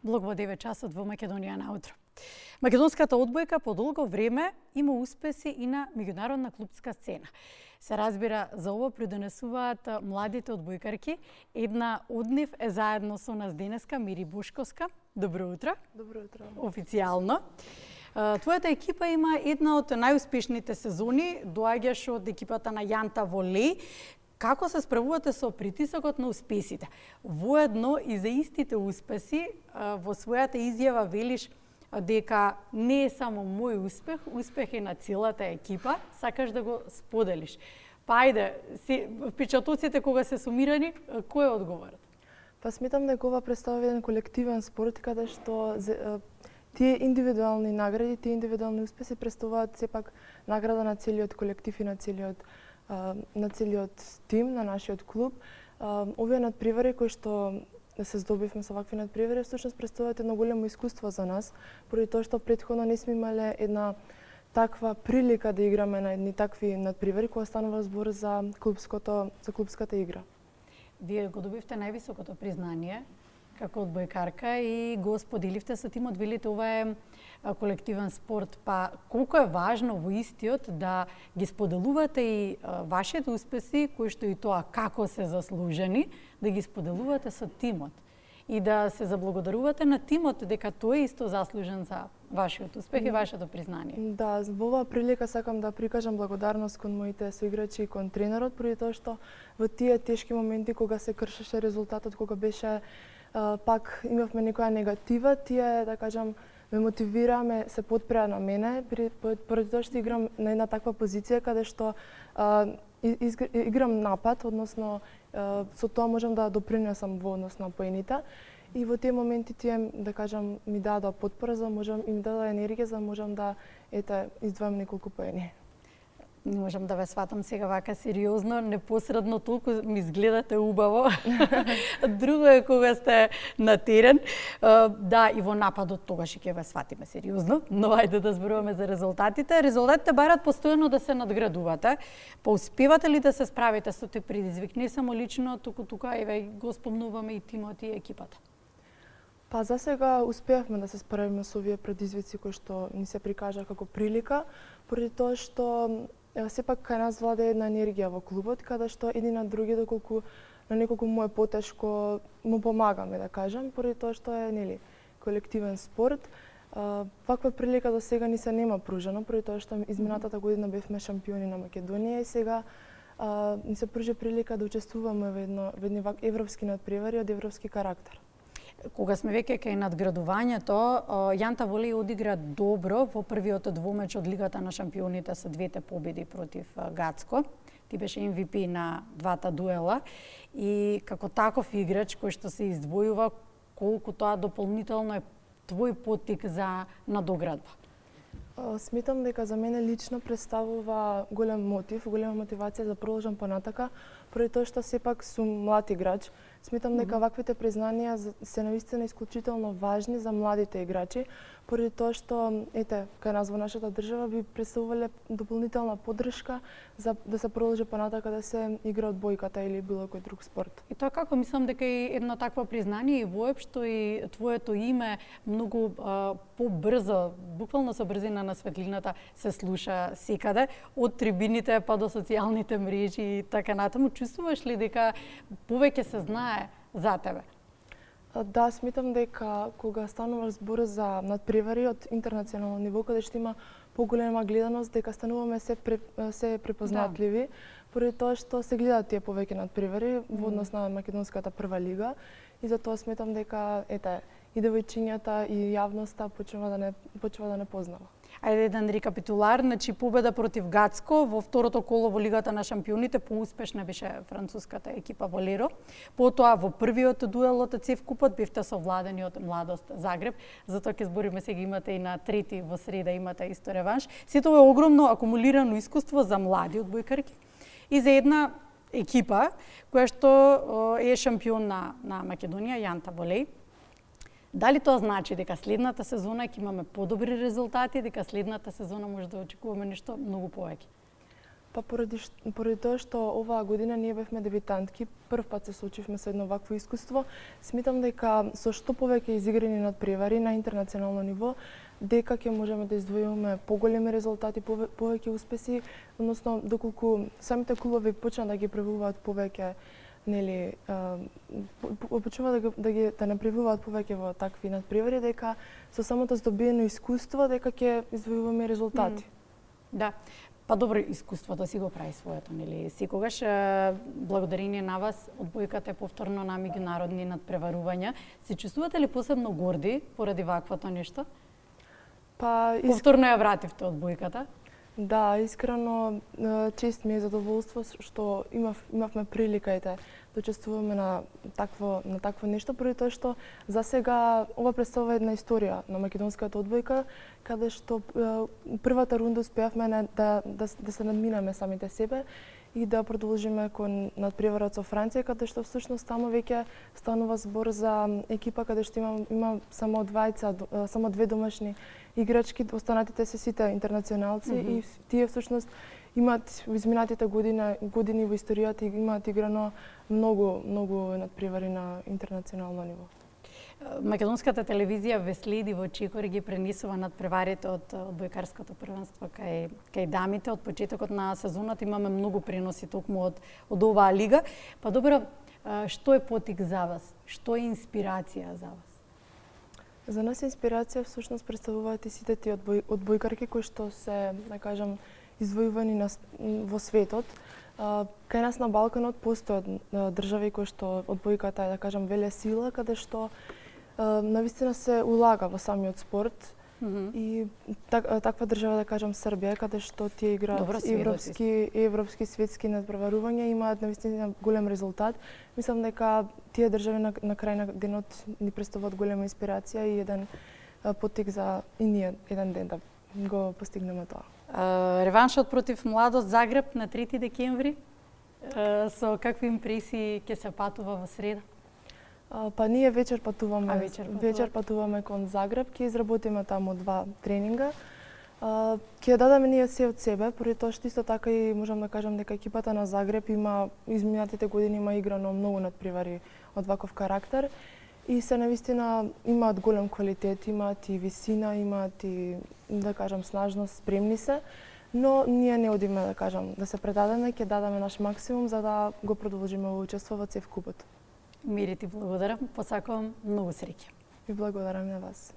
Блог во 9 часот во Македонија наутро. Македонската одбојка по долго време има успеси и на меѓународна клупска сцена. Се разбира, за ова придонесуваат младите одбојкарки. Една од нив е заедно со нас денеска, Мири Бошковска. Добро утро. Добро утро. Официјално. Твојата екипа има една од најуспешните сезони, доаѓаш од екипата на Јанта Волеј. Како се справувате со притисокот на успесите? Воедно и за истите успеси, во својата изјава велиш дека не е само мој успех, успех е на целата екипа, сакаш да го споделиш. Па ајде, впечатоците кога се сумирани, кој е одговорот? Па сметам дека ова представува еден колективен спорт каде што тие индивидуални награди, тие индивидуални успеси представуваат сепак награда на целиот колектив и на целиот тим, на нашиот клуб. Овие надпревари кои што се здобивме со вакви надпревари, всушност представуваат едно големо искуство за нас, поради тоа што претходно не сме имале една таква прилика да играме на едни такви надпревари кога станува збор за клупската игра. Вие го добивте највисокото признание како одбојкарка и го споделивте со тимот, велите ова е колективен спорт, па колку е важно во истиот да ги споделувате и вашите успеси, кои што и тоа како се заслужени, да ги споделувате со тимот и да се заблагодарувате на тимот дека тој е исто заслужен за вашиот успех и вашето признание. Да, во оваа прилика сакам да прикажам благодарност кон моите соиграчи и кон тренерот, поради тоа што во тие тешки моменти кога се кршеше резултатот, кога беше пак имавме некоја негатива, тие, да кажам, ме мотивираа, се подпреа на мене, поради тоа што играм на една таква позиција каде што играм напад, односно со тоа можам да допринесам во однос на поените. И во тие моменти тие, да кажам, ми дадоа потпора, за можам им дадоа енергија за можам да издвојам неколку поени. Не можам да ве сватам сега вака сериозно, непосредно толку ми изгледате убаво. Друго е кога сте на терен. Да, и во нападот тогаш ќе ве сватиме сериозно, но ајде да зборуваме за резултатите. Резултатите барат постојано да се надградувате. Па успевате ли да се справите со тој предизвик? Не само лично, туку тука еве го спомнуваме и тимот и екипата. Па за сега успеавме да се справиме со овие предизвици кои што ни се прикажа како прилика, поради тоа што сепак кај нас владе една енергија во клубот, каде што едни на други, доколку на неколку му е потешко, му помагаме, да кажам, поради тоа што е колективен спорт. Ваква прилика до сега ни се нема пружено, поради тоа што изминатата година бевме шампиони на Македонија и сега ни се пружи прилика да учествуваме во едни европски надпревари од европски карактер. Кога сме веќе кај надградувањето, Јанта Волеј одигра добро во првиот двомеч од Лигата на шампионите со двете победи против Гацко. Ти беше MVP на двата дуела и како таков играч кој што се издвојува, колку тоа дополнително е твој поттик за надоградба? Сметам дека за мене лично представува голем мотив, голема мотивација да продолжам понатака, поради тоа што сепак сум млад играч. Сметам дека ваквите признанија се навистина исклучително важни за младите играчи, поради тоа што кај нас во нашата држава би представувале дополнителна поддршка за да се продолжи понатака да се игра одбојката или било кој друг спорт. И тоа како мислам дека и едно такво признание и воопшто и твоето име многу побрзо, буквално со брзина на светлината се слуша секаде, од трибините па до социјалните мрежи и така натаму. Чувствуваш ли дека повеќе се знае за тебе? Да, сметам дека кога станува збор за надпревари од интернационално ниво, каде што има поголема гледаност, дека стануваме се препознатливи, поради тоа што се гледаат тие повеќе надпревари во однос на македонската прва лига и затоа сметам дека и девојчињата и јавноста почнува да не познава. Ајде еден рекапитулар, значи победа против Гацко во второто коло во Лигата на шампионите, поуспешна беше француската екипа Волеро. Потоа во првиот дуел од ЦЕФ купот бевте совладени од Младост Загреб, затоа ќе збориме сега имате и на трети во среда имате исто реванш. Сето е огромно акумулирано искуство за млади одбојкарки и за една екипа која што е шампион на Македонија, Јанта Волеј. Дали тоа значи дека следната сезона ќе имаме подобри резултати, дека следната сезона може да очекуваме нешто многу повеќе? Па поради тоа што оваа година ние бевме дебитантки, прв пат се соочивме со едно вакво искуство, сметам дека со што повеќе изиграни надпревари на интернационално ниво, дека ќе можеме да издвојуваме поголеми резултати, повеќе успеси, односно доколку самите клубови почнат да ги превуваат повеќе, нели, почнуваат да направуваат повеќе во такви надпревари, дека со самото здобиено искуство дека ќе издвојуваме резултати. Да. Па добро, искуството си го прави своето, нели? Секогаш благодарение на вас одбојката е повторно на меѓународни надпреварувања. Се чувствувате ли посебно горди поради ваквото нешто? Па повторно ја вративте одбојката? Да, искрено чест ми е задоволство што имавме прилика да учествуваме на такво нешто, поради тоа што за сега ова представува една историја на македонската одбојка, каде што првата рунда успеавме да се надминаме самите себе и да продолжиме кон надпреварот со Франција, каде што всушност таму веќе станува збор за екипа каде што има само две домашни играчки, останатите се сите интернационалци и тие всушност имаат во изминатите години во историјата имаат играно многу надпревари на интернационално ниво. Македонската телевизија ве следи во Чекор и ги пренесува надпреварите од одбојкарското првенство кај дамите. Од почетокот на сезоната имаме многу преноси токму од оваа лига. Па добро, што е потик за вас? Што е инспирација за вас? За нас инспирација всушност представуваат и сите тие одбојкарки кои што се, да кажам, извојувани во светот. Кај нас на Балканот постојат држави кои што одбојката е, да кажам, веле сила, каде што навистина се улага во самиот спорт. И таква држава, да кажам, Србија, каде што тие играат европски, светски надпреварувања, имаат навистина голем резултат. Мислам дека тие држави на крај на денот ни представуваат голема инспирација и еден потик за и ние еден ден да го постигнеме тоа. Реваншот против Младост Загреб на 3 декември. Со какви импресии ќе се патува во среда? Па ние вечер патуваме кон Загреб, ќе изработиме таму 2 тренинга. Ќе дадеме ние се од себе, поради тоа што исто така и можам да кажам дека екипата на Загреб изминатите години има играно многу надпревари од ваков карактер и се навистина имаат голем квалитет, имаат и висина, имаат и, да кажам, снажност, спремни се, но ние не одиме, да кажам, да се предадеме, ќе дадеме наш максимум за да го продолжиме во учество во ЦЕВ купот. Мири, ти благодарам, посакувам многу среќа. И благодарам на вас.